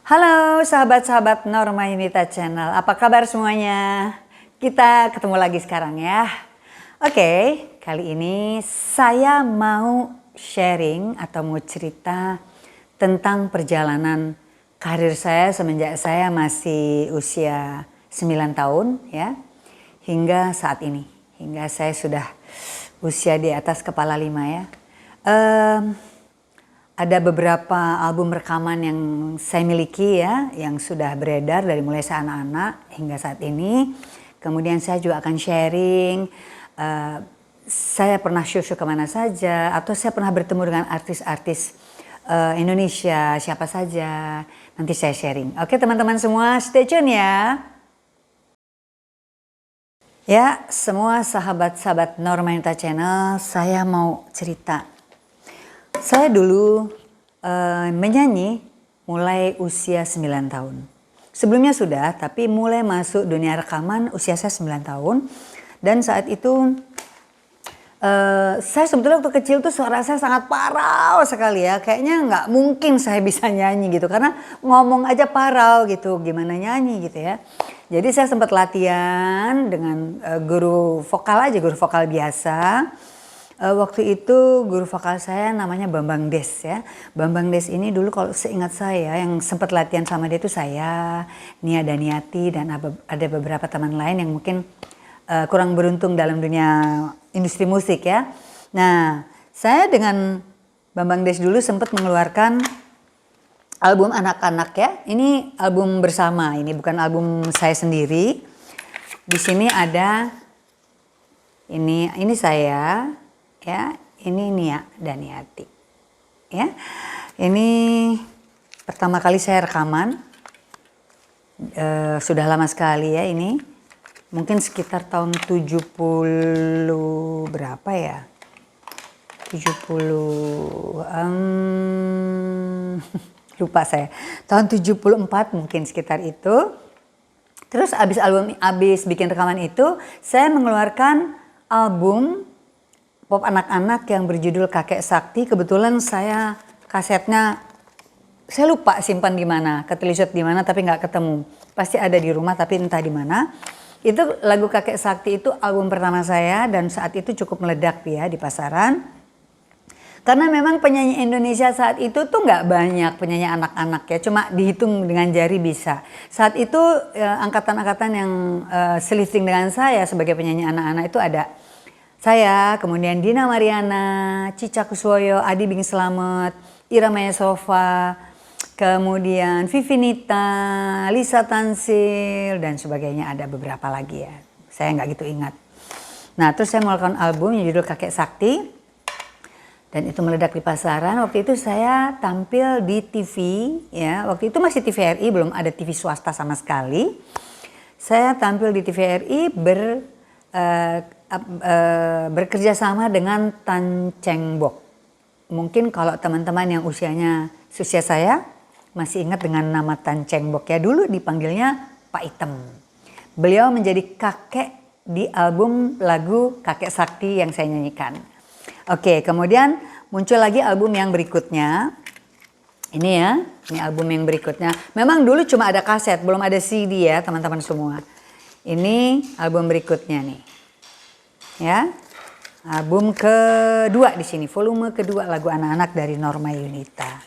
Halo sahabat-sahabat Norma Yunita Channel, apa kabar semuanya? Kita ketemu lagi sekarang ya. Oke, kali ini saya mau sharing atau mau cerita tentang perjalanan karir saya semenjak saya masih usia 9 tahun ya, hingga saat ini. Hingga saya sudah usia di atas kepala 5 ya. Ada beberapa album rekaman yang saya miliki ya, yang sudah beredar dari mulai saya anak-anak hingga saat ini. Kemudian saya juga akan sharing, saya pernah show-show kemana saja, atau saya pernah bertemu dengan artis-artis Indonesia, siapa saja. Nanti saya sharing. Oke teman-teman semua, stay tune ya. Ya, semua sahabat-sahabat Norma Yunita Channel, saya mau cerita. Saya dulu menyanyi mulai usia 9 tahun. Sebelumnya sudah, tapi mulai masuk dunia rekaman usia saya 9 tahun. Dan saat itu saya sebetulnya waktu kecil tuh suara saya sangat parau sekali ya. Kayaknya nggak mungkin saya bisa nyanyi gitu. Karena ngomong aja parau gitu, gimana nyanyi gitu ya. Jadi saya sempat latihan dengan guru vokal aja, guru vokal biasa. Waktu itu guru vokal saya namanya Bambang Des ya. Bambang Des ini dulu kalau seingat saya yang sempat latihan sama dia itu saya, Nia Daniati, dan ada beberapa teman lain yang mungkin kurang beruntung dalam dunia industri musik ya. Nah, saya dengan Bambang Des dulu sempat mengeluarkan album anak-anak ya. Ini album bersama, ini bukan album saya sendiri. Di sini ada ini saya ya, ini Nia Daniati ya. Ini pertama kali saya rekaman, sudah lama sekali ya, ini mungkin sekitar tahun 70 berapa ya, 70 lupa saya, tahun 74 mungkin sekitar itu. Terus abis bikin rekaman itu, saya mengeluarkan album pop anak-anak yang berjudul Kakek Sakti. Kebetulan saya kasetnya saya lupa simpan di mana, ketelisut di mana, tapi nggak ketemu. Pasti ada di rumah tapi entah di mana. Itu lagu Kakek Sakti itu album pertama saya dan saat itu cukup meledak ya di pasaran. Karena memang penyanyi Indonesia saat itu tuh nggak banyak penyanyi anak-anak ya, cuma dihitung dengan jari bisa. Saat itu angkatan-angkatan yang selisting dengan saya sebagai penyanyi anak-anak itu ada saya, kemudian Dina Mariana, Cica Kuswoyo, Adi Bing Slamet, Ira Maya Sova, kemudian Vivi Nita, Lisa Tansil, dan sebagainya, ada beberapa lagi ya. Saya nggak gitu ingat. Nah, terus saya mengeluarkan album yang judul Kakek Sakti, dan itu meledak di pasaran. Waktu itu saya tampil di TV, ya. Waktu itu masih TVRI, belum ada TV swasta sama sekali. Saya tampil di TVRI bekerja sama dengan Tan Cheng Bok. Mungkin kalau teman-teman yang usianya seusia saya masih ingat dengan nama Tan Cheng Bok ya, dulu dipanggilnya Pak Item. Beliau menjadi kakek di album lagu Kakek Sakti yang saya nyanyikan. Oke, kemudian muncul lagi album yang berikutnya. Ini ya, ini album yang berikutnya. Memang dulu cuma ada kaset, belum ada CD ya teman-teman semua. Ini album berikutnya nih. Ya, album kedua di sini, volume kedua lagu anak-anak dari Norma Yunita.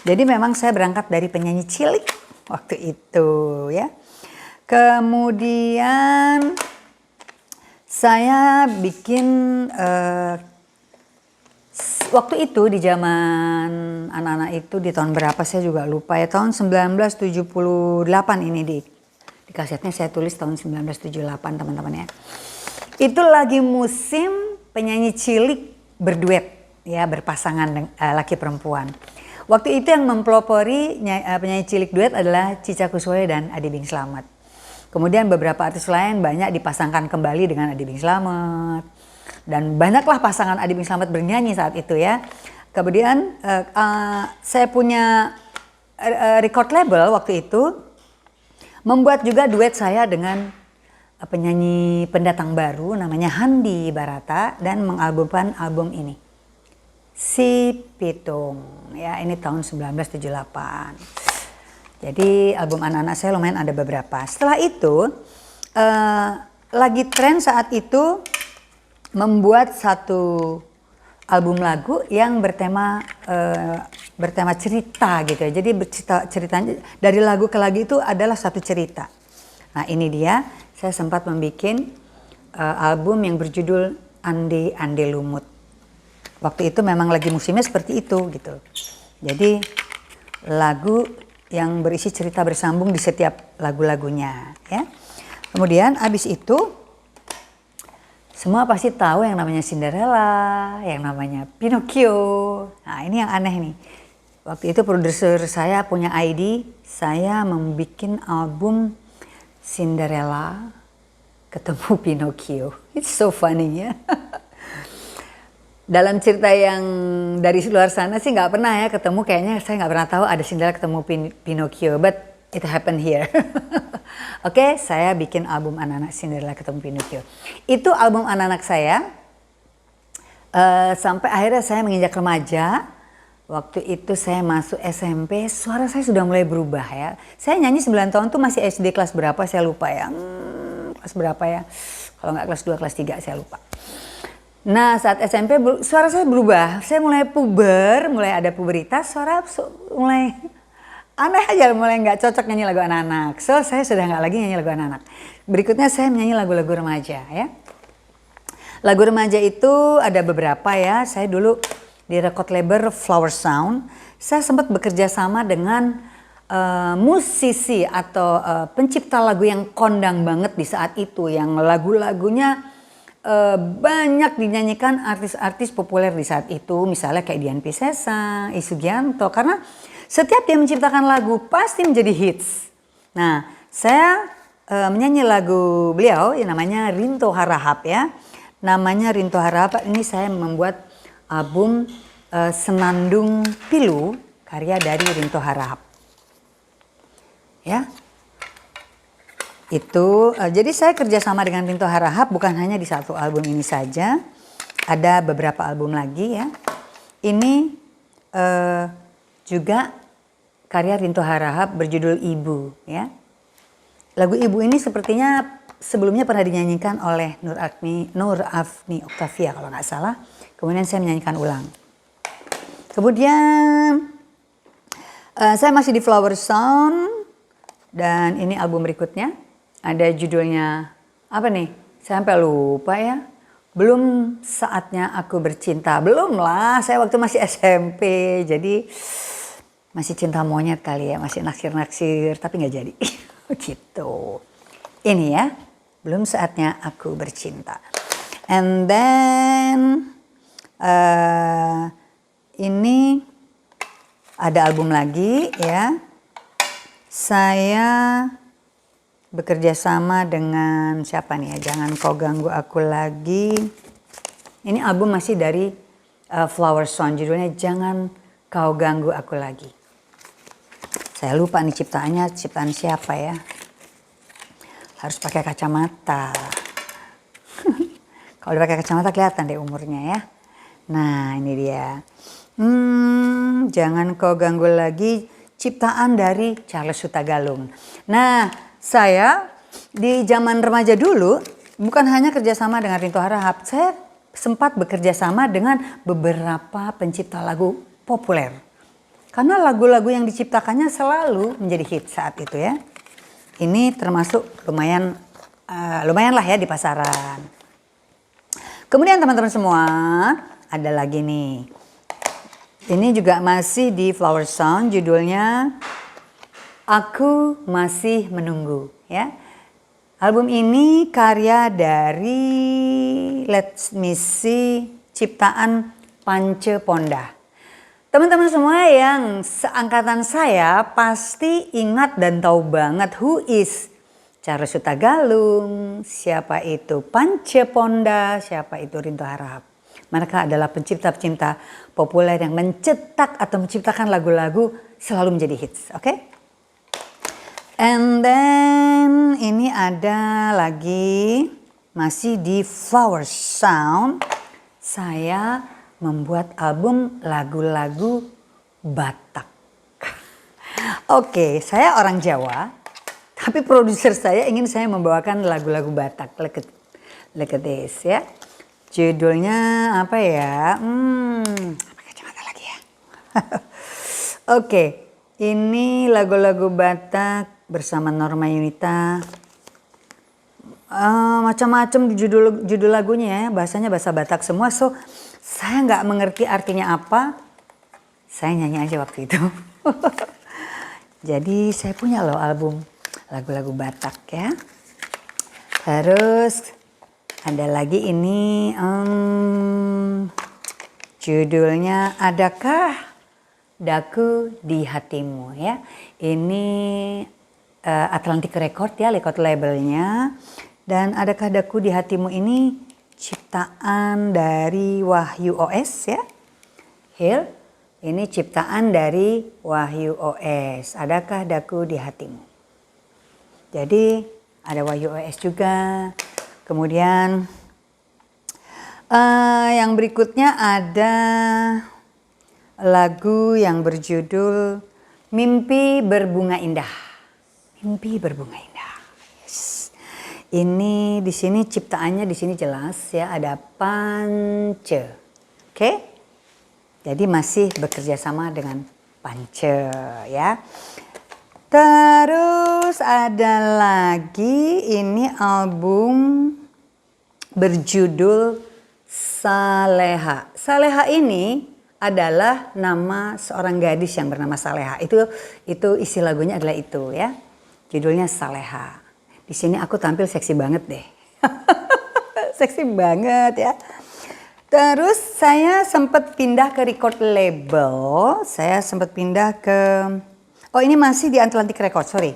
Jadi memang saya berangkat dari penyanyi cilik waktu itu ya. Kemudian saya bikin waktu itu di zaman anak-anak itu di tahun berapa saya juga lupa ya, tahun 1978 ini di kasetnya saya tulis tahun 1978 teman-teman ya. Itu lagi musim penyanyi cilik berduet ya, berpasangan laki perempuan. Waktu itu yang mempelopori penyanyi cilik duet adalah Cica Kuswoyo dan Adi Bing Slamet. Kemudian beberapa artis lain banyak dipasangkan kembali dengan Adi Bing Slamet. Dan banyaklah pasangan Adi Bing Slamet bernyanyi saat itu ya. Kemudian saya punya record label waktu itu membuat juga duet saya dengan penyanyi pendatang baru namanya Handi Barata dan mengalbumkan album ini, Si Pitung ya, ini tahun 1978. Jadi album anak-anak saya lumayan ada beberapa. Setelah itu lagi tren saat itu membuat satu album lagu yang bertema cerita gitu ya. Jadi ceritanya dari lagu ke lagu itu adalah satu cerita. Nah ini dia, saya sempat membuat album yang berjudul Ande Ande Lumut. Waktu itu memang lagi musimnya seperti itu gitu. Jadi lagu yang berisi cerita bersambung di setiap lagu-lagunya ya. Kemudian abis itu semua pasti tahu yang namanya Cinderella, yang namanya Pinocchio. Nah ini yang aneh nih. Waktu itu produser saya punya ide, saya membuat album Cinderella ketemu Pinocchio. It's so funny ya. Dalam cerita yang dari luar sana sih nggak pernah ya ketemu, kayaknya saya nggak pernah tahu ada Cinderella ketemu Pinocchio, but it happened here. Oke, saya bikin album anak-anak Cinderella ketemu Pinocchio. Itu album anak-anak saya, sampai akhirnya saya menginjak remaja. Waktu itu saya masuk SMP, suara saya sudah mulai berubah ya. Saya nyanyi 9 tahun tuh masih SD kelas berapa saya lupa ya. Kelas berapa ya, kalau nggak kelas 2, kelas 3 saya lupa. Nah saat SMP suara saya berubah, saya mulai puber, mulai ada puberitas, suara mulai aneh aja, mulai nggak cocok nyanyi lagu anak-anak. So saya sudah nggak lagi nyanyi lagu anak-anak. Berikutnya saya menyanyi lagu-lagu remaja ya. Lagu remaja itu ada beberapa ya, saya dulu di record label Flower Sound, saya sempat bekerja sama dengan musisi atau pencipta lagu yang kondang banget di saat itu, yang lagu-lagunya banyak dinyanyikan artis-artis populer di saat itu, misalnya kayak Dian Piscesa, I Sugianto, karena setiap dia menciptakan lagu pasti menjadi hits. Nah, saya menyanyi lagu beliau yang namanya Rinto Harahap ya. Namanya Rinto Harahap, ini saya membuat album Senandung Pilu karya dari Rinto Harahap. Ya. Itu jadi saya kerjasama dengan Rinto Harahap bukan hanya di satu album ini saja, ada beberapa album lagi ya. Ini juga karya Rinto Harahap berjudul Ibu ya. Lagu Ibu ini sepertinya sebelumnya pernah dinyanyikan oleh Nur Afni Octavia kalau nggak salah. Kemudian saya menyanyikan ulang. Kemudian saya masih di Flower Sound dan ini album berikutnya. Ada judulnya apa nih? Saya sampai lupa ya. Belum saatnya aku bercinta. Belum lah, saya waktu masih SMP. Jadi masih cinta monyet kali ya. Masih naksir-naksir tapi nggak jadi. Gitu. Ini ya, belum saatnya aku bercinta. And then ini ada album lagi ya. Saya bekerja sama dengan siapa nih ya, Jangan Kau Ganggu Aku Lagi. Ini album masih dari Flower Sound, judulnya Jangan Kau Ganggu Aku Lagi. Saya lupa nih ciptaan siapa ya. Harus pakai kacamata. Kalau pakai kacamata kelihatan deh umurnya ya. Nah ini dia. Jangan Kau Ganggu Lagi, ciptaan dari Charles Hutagalung. Nah saya di zaman remaja dulu bukan hanya kerjasama dengan Rinto Harahap, saya sempat bekerja sama dengan beberapa pencipta lagu populer. Karena lagu-lagu yang diciptakannya selalu menjadi hit saat itu ya. Ini termasuk lumayan lah ya di pasaran. Kemudian teman-teman semua ada lagi nih. Ini juga masih di Flower Sound, judulnya Aku Masih Menunggu ya. Album ini karya dari Let Me See, ciptaan Pance Ponda. Teman-teman semua yang seangkatan saya pasti ingat dan tahu banget who is Charles Hutagalung, siapa itu Pance Ponda, siapa itu Rinto Harahap. Mereka adalah pencipta-pencipta populer yang mencetak atau menciptakan lagu-lagu selalu menjadi hits, oke? And then ini ada lagi masih di Flower Sound. Saya membuat album lagu-lagu Batak. Oke, saya orang Jawa, tapi produser saya ingin saya membawakan lagu-lagu Batak. Look at this ya. Judulnya apa ya? Pakai kacamata lagi ya. Oke, ini lagu-lagu Batak bersama Norma Yunita. Macam-macam judul lagunya ya, bahasanya bahasa Batak semua. So, saya nggak mengerti artinya apa. Saya nyanyi aja waktu itu. Jadi saya punya loh album lagu-lagu Batak ya. Terus ada lagi ini judulnya Adakah Daku di Hatimu ya. Ini Atlantic Record ya, record labelnya. Dan Adakah Daku di Hatimu ini ciptaan dari Wahyu OS ya. Here. Ini ciptaan dari Wahyu OS. Adakah Daku di Hatimu? Jadi ada Wahyu OS juga. Kemudian yang berikutnya ada lagu yang berjudul Mimpi Berbunga Indah. Mimpi Berbunga Indah. Yes. Ini di sini ciptaannya di sini jelas ya, ada Pance. Oke? Jadi masih bekerja sama dengan Pance ya. Terus ada lagi ini album berjudul Saleha. Saleha ini adalah nama seorang gadis yang bernama Saleha. Itu isi lagunya adalah itu ya. Judulnya Saleha. Di sini aku tampil seksi banget deh. Seksi banget ya. Terus saya sempat pindah ke record label. Saya sempat pindah ke... Oh ini masih di Atlantic Record, sorry.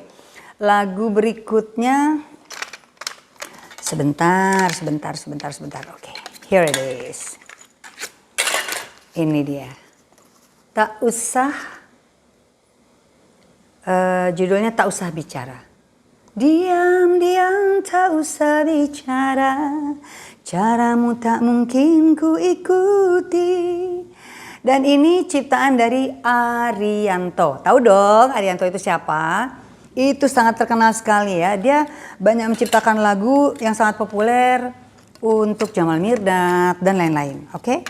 Lagu berikutnya... Sebentar. Oke, here it is. Ini dia. Tak usah... judulnya Tak Usah Bicara. Diam, tak usah bicara. Caramu tak mungkin ku ikuti. Dan ini ciptaan dari Arianto. Tahu dong Arianto itu siapa? Itu sangat terkenal sekali ya. Dia banyak menciptakan lagu yang sangat populer untuk Jamal Mirdad dan lain-lain. Oke?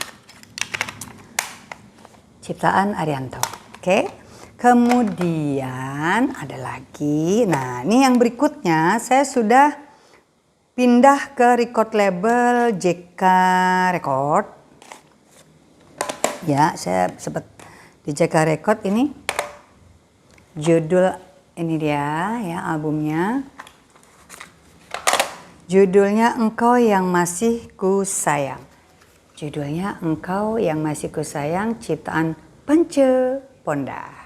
Ciptaan Arianto. Oke? Kemudian ada lagi. Nah, ini yang berikutnya saya sudah pindah ke record label JK Record. Ya, saya sempat di JK Record ini. Judul ini dia ya albumnya. Judulnya Engkau Yang Masih Ku Sayang. Judulnya Engkau Yang Masih Ku Sayang, ciptaan Pance Ponda.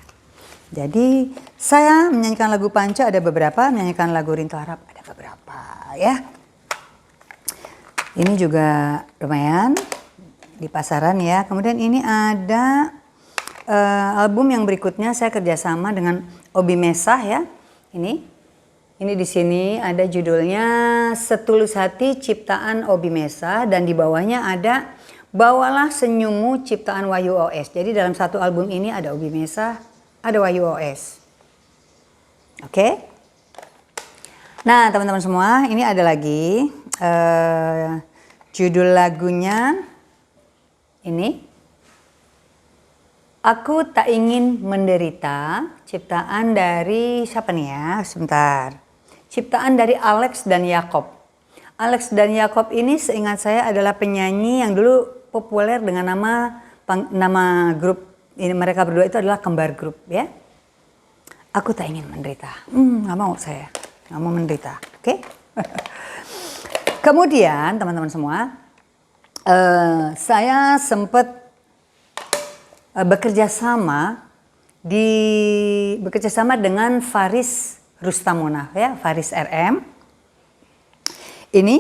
Jadi saya menyanyikan lagu Pance ada beberapa, menyanyikan lagu Rinto Harap ada beberapa ya. Ini juga lumayan di pasaran ya. Kemudian ini ada album yang berikutnya saya kerjasama dengan Obi Mesah ya. Ini di sini ada judulnya Setulus Hati ciptaan Obi Mesah dan di bawahnya ada Bawalah Senyummu ciptaan Wahyu OS. Jadi dalam satu album ini ada Obi Mesah, ada Wahyu OS. Oke? Nah teman-teman semua, ini ada lagi judul lagunya ini Aku Tak Ingin Menderita, ciptaan dari siapa nih ya? Sebentar. Ciptaan dari Alex dan Yakob. Alex dan Yakob ini seingat saya adalah penyanyi yang dulu populer dengan nama grup ini, mereka berdua itu adalah kembar grup ya. Aku tak ingin menderita. Nggak mau saya, nggak mau menderita. Oke? Kemudian teman-teman semua, saya sempat bekerja sama dengan Faris Rustamonaf ya, Faris RM. Ini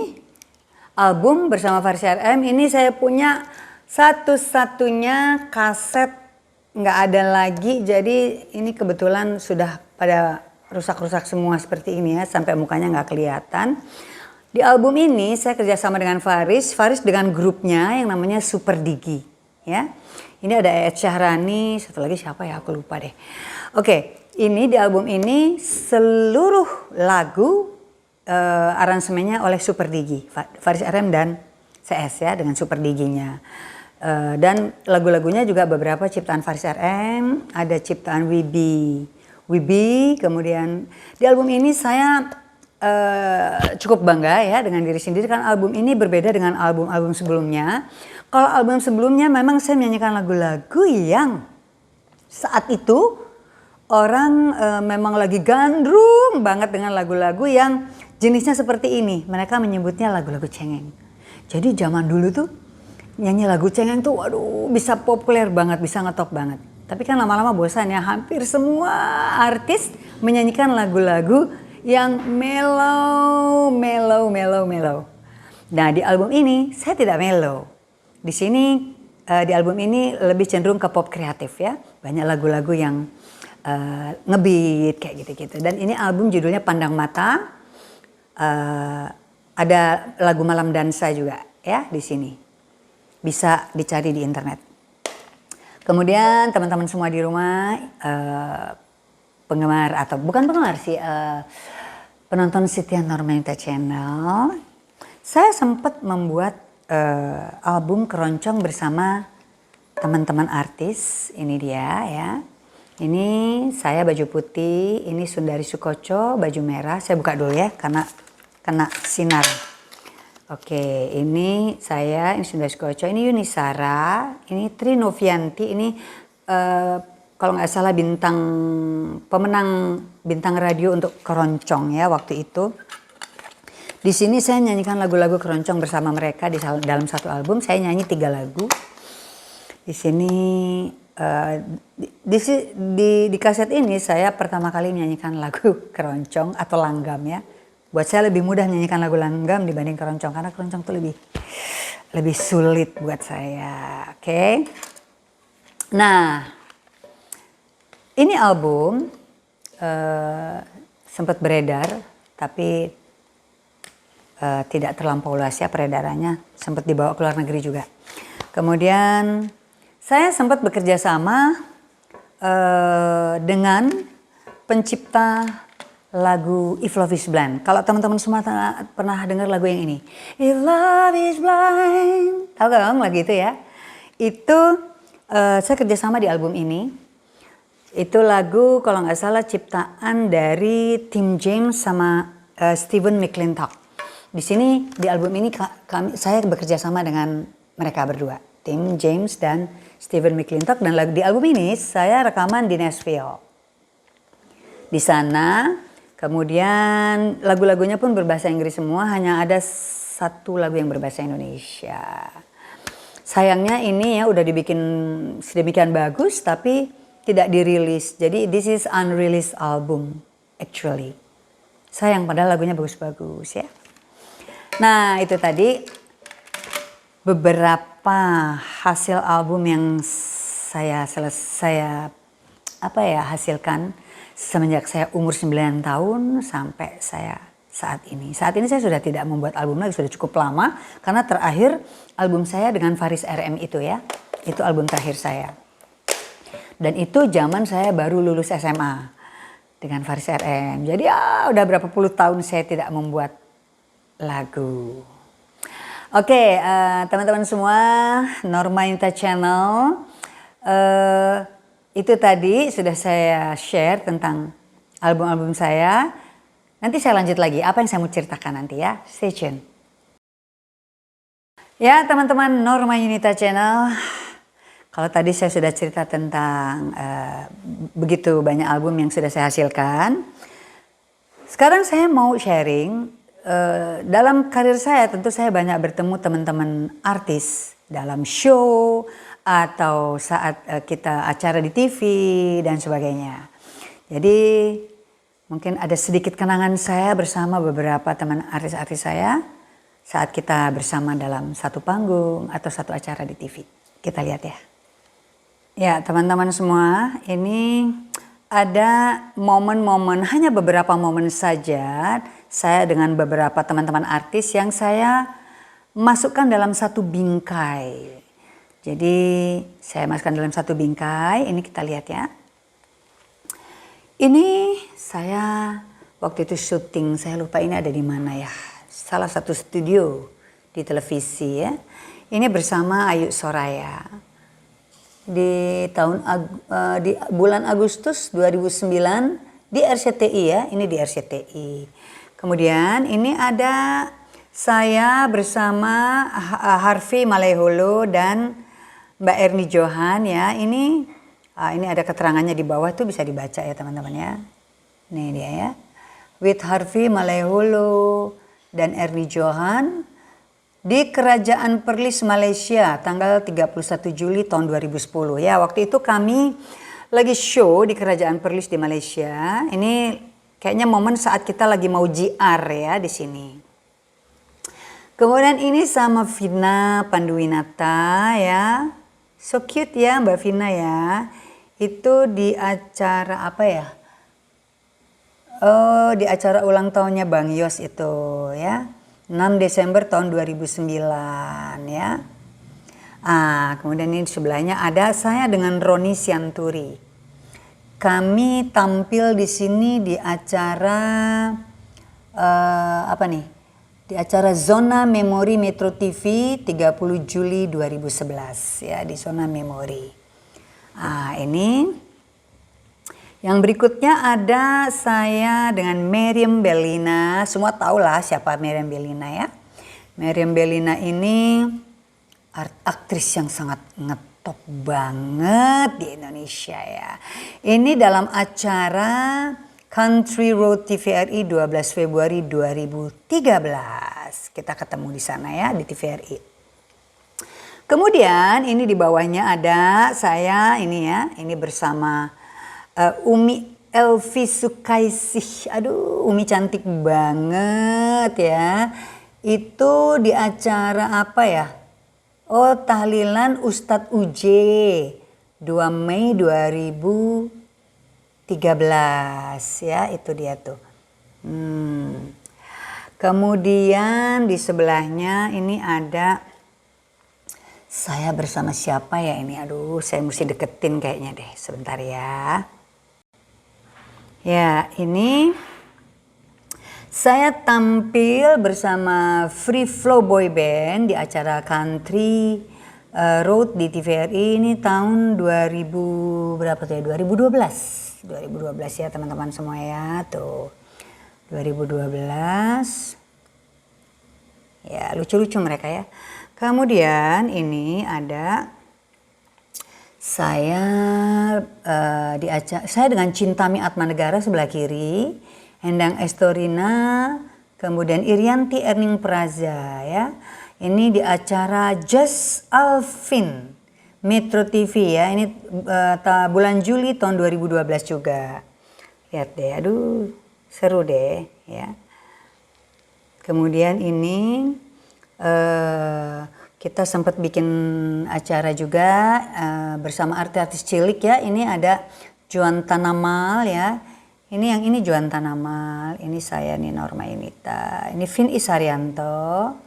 album bersama Faris RM ini saya punya satu-satunya kaset, nggak ada lagi. Jadi ini kebetulan sudah pada rusak-rusak semua seperti ini ya, sampai mukanya nggak kelihatan. Di album ini saya kerjasama dengan Faris dengan grupnya yang namanya Super Digi ya. Ini ada Ed Syahrani, satu lagi siapa ya aku lupa deh. Oke, Ini di album ini seluruh lagu aransemennya oleh Super Digi, Faris RM dan CS ya, dengan Super Digi-nya. Dan lagu-lagunya juga beberapa ciptaan Faris RM, ada ciptaan Wibi. Kemudian di album ini saya cukup bangga ya dengan diri sendiri, kan album ini berbeda dengan album-album sebelumnya. Kalau album sebelumnya memang saya menyanyikan lagu-lagu yang saat itu orang memang lagi gandrung banget dengan lagu-lagu yang jenisnya seperti ini. Mereka menyebutnya lagu-lagu cengeng. Jadi zaman dulu tuh nyanyi lagu cengeng tuh waduh bisa populer banget, bisa ngetop banget. Tapi kan lama-lama bosan ya, hampir semua artis menyanyikan lagu-lagu yang mellow. Nah di album ini saya tidak mellow. Di sini di album ini lebih cenderung ke pop kreatif ya. Banyak lagu-lagu yang ngebeat kayak gitu-gitu. Dan ini album judulnya Pandang Mata. Ada lagu Malam Dansa juga ya di sini. Bisa dicari di internet. Kemudian teman-teman semua di rumah penggemar atau bukan penggemar sih, penonton Setia Nurmanita Channel. Saya sempat membuat album keroncong bersama teman-teman artis. Ini dia ya. Ini saya baju putih, ini Sundari Sukoco baju merah. Saya buka dulu ya karena kena sinar. Oke, ini saya, ini Sundari Sukoco, ini Yunisara, ini Tri Novianti, ini kalau nggak salah pemenang bintang radio untuk keroncong ya waktu itu. Di sini saya nyanyikan lagu-lagu keroncong bersama mereka dalam satu album. Saya nyanyi 3 lagu. Di sini di kaset ini saya pertama kali menyanyikan lagu keroncong atau langgam ya. Buat saya lebih mudah menyanyikan lagu langgam dibanding keroncong karena keroncong tuh lebih sulit buat saya. Oke. Nah, ini album sempat beredar tapi tidak terlampau luas ya peredarannya, sempat dibawa ke luar negeri juga. Kemudian saya sempat bekerja sama dengan pencipta lagu If Love Is Blind. Kalau teman-teman semua pernah dengar lagu yang ini, If Love Is Blind, tahu gak lagu itu ya? Itu saya kerjasama di album ini. Itu lagu kalau nggak salah ciptaan dari Tim James sama Stephen McClintock. Di sini di album ini saya bekerja sama dengan mereka berdua, Tim James dan Stephen McClintock, dan di album ini saya rekaman di Nashville. Di sana, kemudian lagu-lagunya pun berbahasa Inggris semua, hanya ada satu lagu yang berbahasa Indonesia. Sayangnya ini ya udah dibikin sedemikian bagus tapi tidak dirilis. Jadi this is unreleased album actually. Sayang padahal lagunya bagus-bagus ya. Nah itu tadi beberapa hasil album yang saya hasilkan semenjak saya umur 9 tahun sampai saya saat ini. Saat ini saya sudah tidak membuat album lagi, sudah cukup lama karena terakhir album saya dengan Faris RM itu ya. Itu album terakhir saya. Dan itu zaman saya baru lulus SMA dengan Faris RM. Jadi ya udah berapa puluh tahun saya tidak membuat lagu. Oke, teman-teman semua, Nurmanita Channel, itu tadi sudah saya share tentang album-album saya. Nanti saya lanjut lagi, apa yang saya mau ceritakan nanti ya, stay tune. Ya teman-teman Nurmanita Channel, kalau tadi saya sudah cerita tentang begitu banyak album yang sudah saya hasilkan. Sekarang saya mau sharing. Dalam karir saya tentu saya banyak bertemu teman-teman artis dalam show atau saat kita acara di TV dan sebagainya. Jadi mungkin ada sedikit kenangan saya bersama beberapa teman artis-artis saya saat kita bersama dalam satu panggung atau satu acara di TV. Kita lihat ya. Ya teman-teman semua, ini ada momen-momen, hanya beberapa momen saja saya dengan beberapa teman-teman artis yang saya masukkan dalam satu bingkai. Jadi saya masukkan dalam satu bingkai, ini kita lihat ya. Ini saya waktu itu syuting, saya lupa ini ada di mana ya. Salah satu studio di televisi ya. Ini bersama Ayu Soraya. Di di bulan Agustus 2009 di RCTI ya, ini di RCTI. Kemudian ini ada saya bersama Harvey Maleholo dan Mbak Erni Johan ya. Ini ada keterangannya di bawah tuh, bisa dibaca ya teman-teman ya. Nih dia ya. With Harvey Maleholo dan Erni Johan di Kerajaan Perlis Malaysia tanggal 31 Juli tahun 2010 ya. Waktu itu kami lagi show di Kerajaan Perlis di Malaysia. Ini kayaknya momen saat kita lagi mau JR ya di sini. Kemudian ini sama Vina Panduwinata ya. So cute ya Mbak Vina ya. Itu di acara apa ya? Oh, di acara ulang tahunnya Bang Yos itu ya. 6 Desember tahun 2009 ya. Kemudian ini di sebelahnya ada saya dengan Roni Sianturi. Kami tampil di sini di acara apa nih? Di acara Zona Memori Metro TV 30 Juli 2011 ya, di Zona Memori. Ini yang berikutnya ada saya dengan Meriam Bellina. Semua tahu lah siapa Meriam Bellina ya. Meriam Bellina ini aktris yang sangat ngetop banget di Indonesia ya. Ini dalam acara Country Road TVRI 12 Februari 2013. Kita ketemu di sana ya, di TVRI. Kemudian ini di bawahnya ada saya ini ya, ini bersama Umi Elvi Sukaisih. Aduh, Umi cantik banget ya. Itu di acara apa ya? Oh, tahlilan Ustadz UJ 2 Mei 2013 ya, itu dia tuh. Kemudian di sebelahnya ini ada saya bersama siapa ya ini? Aduh, saya mesti deketin kayaknya deh. Sebentar ya. Ya, ini saya tampil bersama Free Flow Boy Band di acara Country Road di TVRI ini tahun 2000 berapa tuh ya? 2012. 2012 ya teman-teman semua ya. Tuh. 2012. Ya, lucu-lucu mereka ya. Kemudian ini ada saya saya dengan Cintami Atmanegara sebelah kiri, Endang Estorina, kemudian Irianti Erning Praza ya. Ini di acara Just Alvin Metro TV ya. Ini bulan Juli tahun 2012 juga. Lihat deh, aduh seru deh ya. Kemudian ini kita sempat bikin acara juga bersama artis-artis cilik ya. Ini ada Juan Tanamal ya. Ini Juan Tanamal. Ini saya nih Norma Inita. Ini Vin Isarianto.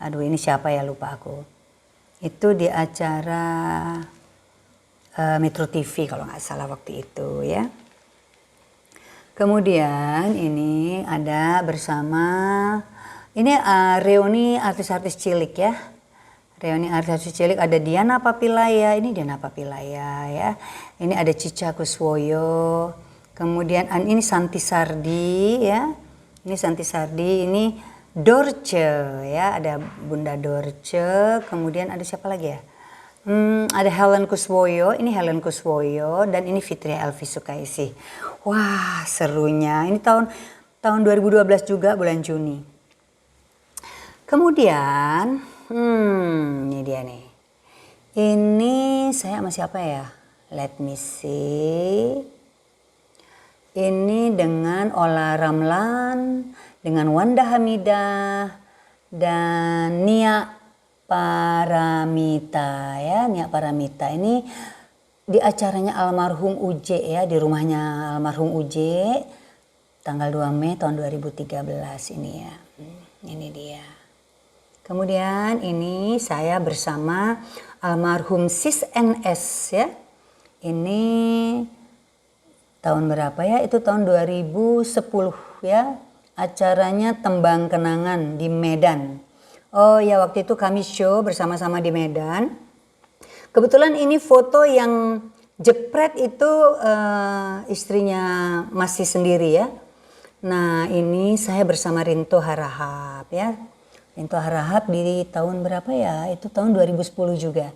Aduh, ini siapa ya, lupa aku. Itu di acara Metro TV kalau nggak salah waktu itu ya. Kemudian ini ada bersama ini reuni artis-artis cilik ya. Reuni artis-artis cilik ada Diana Papilaya, ini Diana Papilaya ya. Ini ada Cica Kuswoyo. Kemudian ini Santi Sardi ya. Ini Santi Sardi, ini Dorce ya, ada Bunda Dorce. Kemudian ada siapa lagi ya? Ada Helen Kuswoyo, ini Helen Kuswoyo dan ini Fitria Elvi Sukaisih. Wah, serunya. Ini tahun 2012 juga bulan Juni. Kemudian, ini dia nih. Ini saya sama siapa ya? Let me see. Ini dengan Ola Ramlan, dengan Wanda Hamidah, dan Nia Paramita ya. Nia Paramita ini di acaranya almarhum Uje ya, di rumahnya almarhum Uje. Tanggal 2 Mei tahun 2013 ini ya. Ini dia. Kemudian ini saya bersama almarhum Sis NS ya. Ini tahun berapa ya? Itu tahun 2010 ya. Acaranya Tembang Kenangan di Medan. Oh ya, waktu itu kami show bersama-sama di Medan. Kebetulan ini foto yang jepret itu istrinya masih sendiri ya. Nah ini saya bersama Rinto Harahap ya. Rinto Harahap di tahun berapa ya? Itu tahun 2010 juga.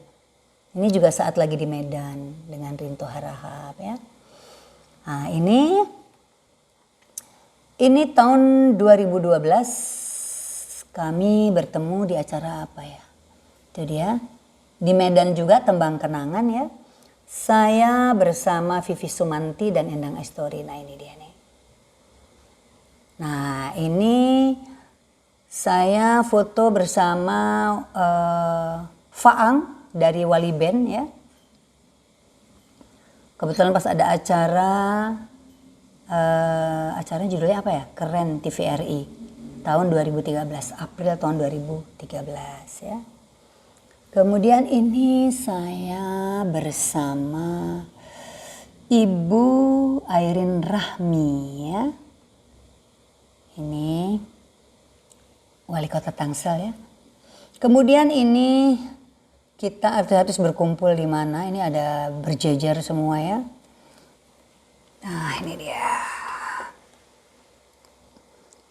Ini juga saat lagi di Medan dengan Rinto Harahap ya. Nah ini tahun 2012 kami bertemu di acara apa ya? Itu dia. Di Medan juga Tembang Kenangan ya. Saya bersama Vivi Sumanti dan Endang Astori. Nah ini dia nih. Nah ini saya foto bersama Faang dari Wali Band ya. Kebetulan pas ada acaranya judulnya apa ya? Keren TVRI tahun 2013, April tahun 2013 ya. Kemudian ini saya bersama Ibu Airin Rahmi ya. Ini Wali Kota Tangsel ya. Kemudian ini kita artis-artis berkumpul di mana? Ini ada berjejer semua ya. Nah ini dia.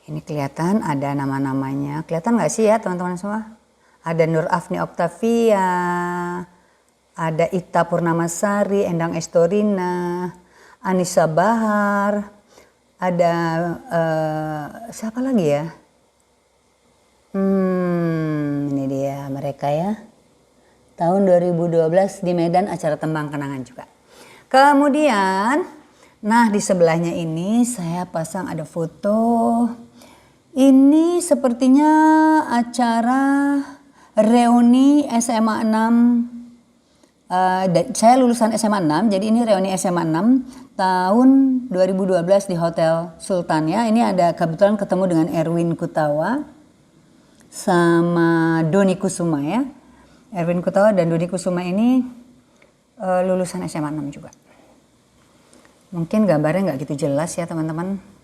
Ini kelihatan ada nama-namanya. Kelihatan nggak sih ya teman-teman semua? Ada Nur Afni Oktavia, ada Ita Purnamasari, Endang Estorina, Anissa Bahar, ada siapa lagi ya? Ini dia mereka ya. Tahun 2012 di Medan acara Tembang Kenangan juga. Kemudian, nah di sebelahnya ini saya pasang ada foto. Ini sepertinya acara reuni SMA 6. Saya lulusan SMA 6, jadi ini reuni SMA 6 tahun 2012 di Hotel Sultan ya. Ini ada kebetulan ketemu dengan Erwin Kutawa sama Doni Kusuma ya. Erwin Kutawa dan Doni Kusuma ini lulusan SMA 6 juga. Mungkin gambarnya nggak gitu jelas ya teman-teman.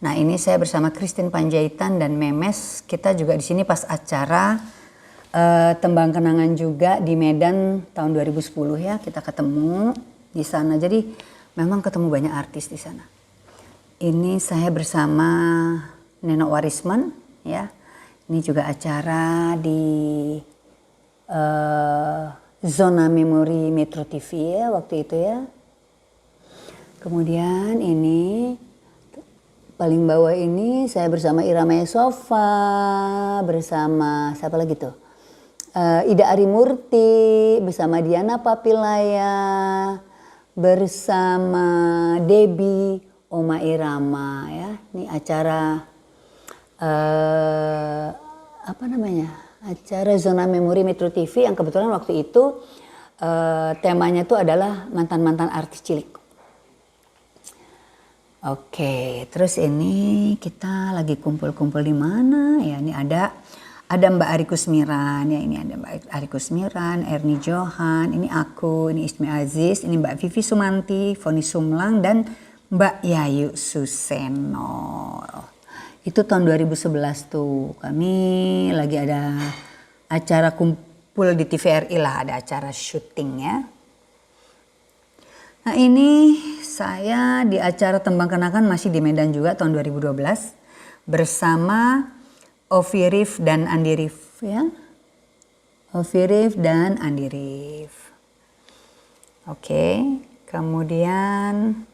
Nah ini saya bersama Christine Panjaitan dan Memes. Kita juga di sini pas acara Tembang Kenangan juga di Medan tahun 2010 ya. Kita ketemu di sana. Jadi memang ketemu banyak artis di sana. Ini saya bersama Neno Warisman ya. Ini juga acara di Zona Memori Metro TV ya waktu itu ya. Kemudian ini paling bawah ini saya bersama Irama Sofa, bersama siapa lagi tuh? Ida Arimurti, bersama Diana Papilaya, bersama Debbie, Oma Irama ya. Ini acara apa namanya? Acara Zona Memori Metro TV yang kebetulan waktu itu temanya tuh adalah mantan-mantan artis cilik. Oke, terus ini kita lagi kumpul-kumpul di mana ya? Ini ada Mbak Ari Kusmiran ya, ini ada Mbak Ari Kusmiran, Erni Johan, ini aku, ini Ismi Aziz, ini Mbak Vivi Sumanti, Foni Sumlang dan Mbak Yayu Suseno. Itu tahun 2011 tuh kami lagi ada acara kumpul di TVRI lah, ada acara syuting ya. Nah ini saya di acara Tembang Kenangan masih di Medan juga tahun 2012 bersama Ovi Rif dan Andi Rif ya. Ovi Rif dan Andi Rif. Oke, kemudian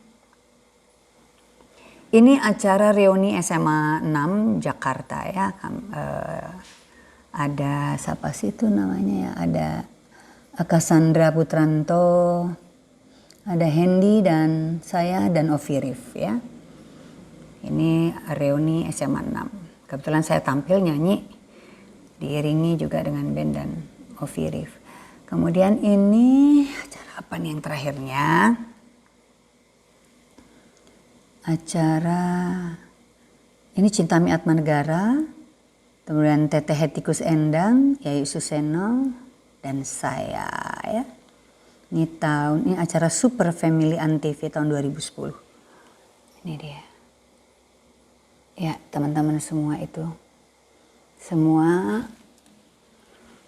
ini acara reuni SMA 6 Jakarta ya. Ada siapa sih itu namanya ya? Ada Cassandra Putranto, ada Hendy dan saya dan Ovi Rif ya. Ini reuni SMA 6. Kebetulan saya tampil nyanyi, diiringi juga dengan band dan Ovi Rif. Kemudian ini acara apa nih yang terakhirnya? Acara ini Cinta Mi Atma Negara, kemudian Teteh Hetikus Endang, Yayu Suseno, dan saya ya. Ini acara Super Family Antv tahun 2010. Ini dia. Ya, teman-teman semua itu. Semua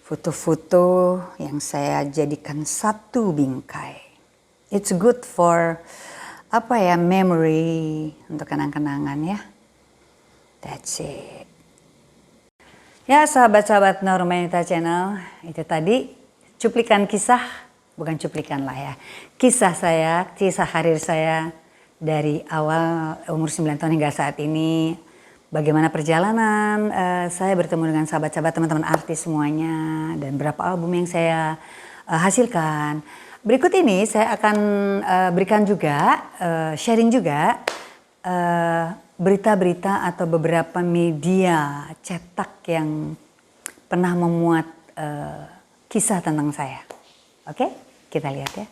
foto-foto yang saya jadikan satu bingkai. It's good for memory, untuk kenang-kenangan ya. That's it. Ya, sahabat-sahabat Nurmanita Channel, itu tadi cuplikan kisah, bukan cuplikan lah ya. Kisah karir saya dari awal umur 9 tahun hingga saat ini. Bagaimana perjalanan saya bertemu dengan sahabat-sahabat teman-teman artis semuanya, dan berapa album yang saya hasilkan. Berikut ini saya akan berikan juga, sharing juga berita-berita atau beberapa media cetak yang pernah memuat kisah tentang saya. Oke, kita lihat ya.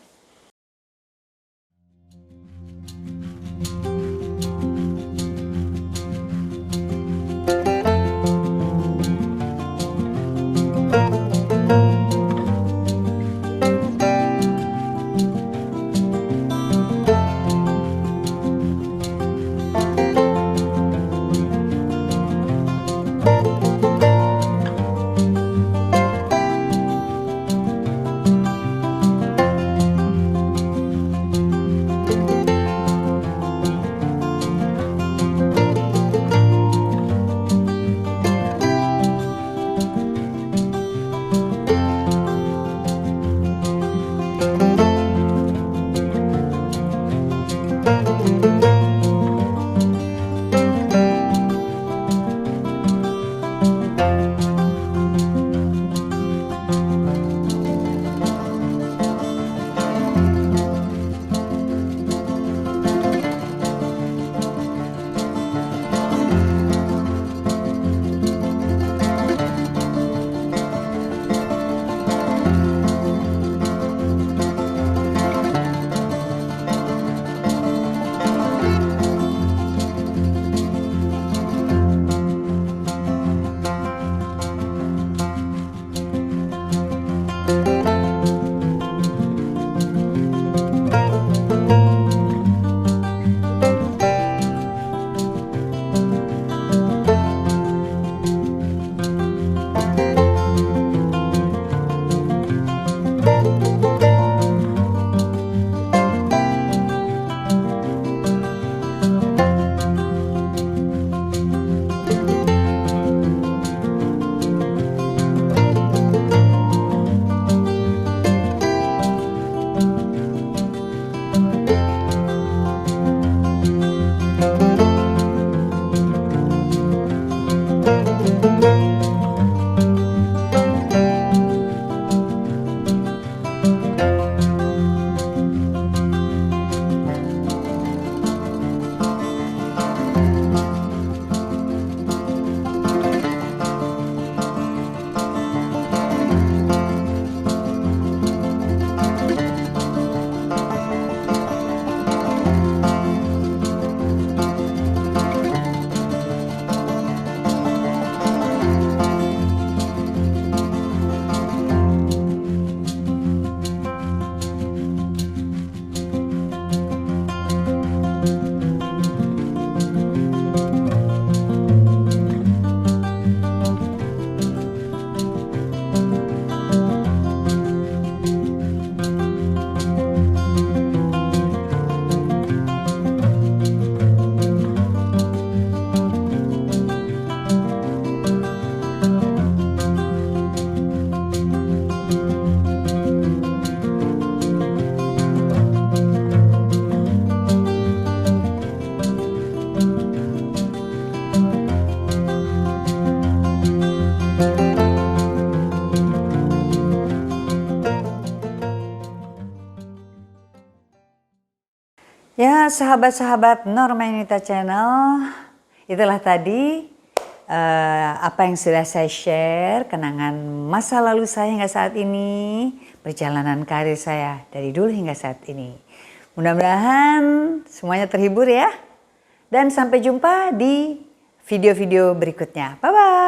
Ya, sahabat-sahabat Nurmanita Channel, itulah tadi apa yang sudah saya share, kenangan masa lalu saya hingga saat ini, perjalanan karir saya dari dulu hingga saat ini. Mudah-mudahan semuanya terhibur ya. Dan sampai jumpa di video-video berikutnya. Bye-bye.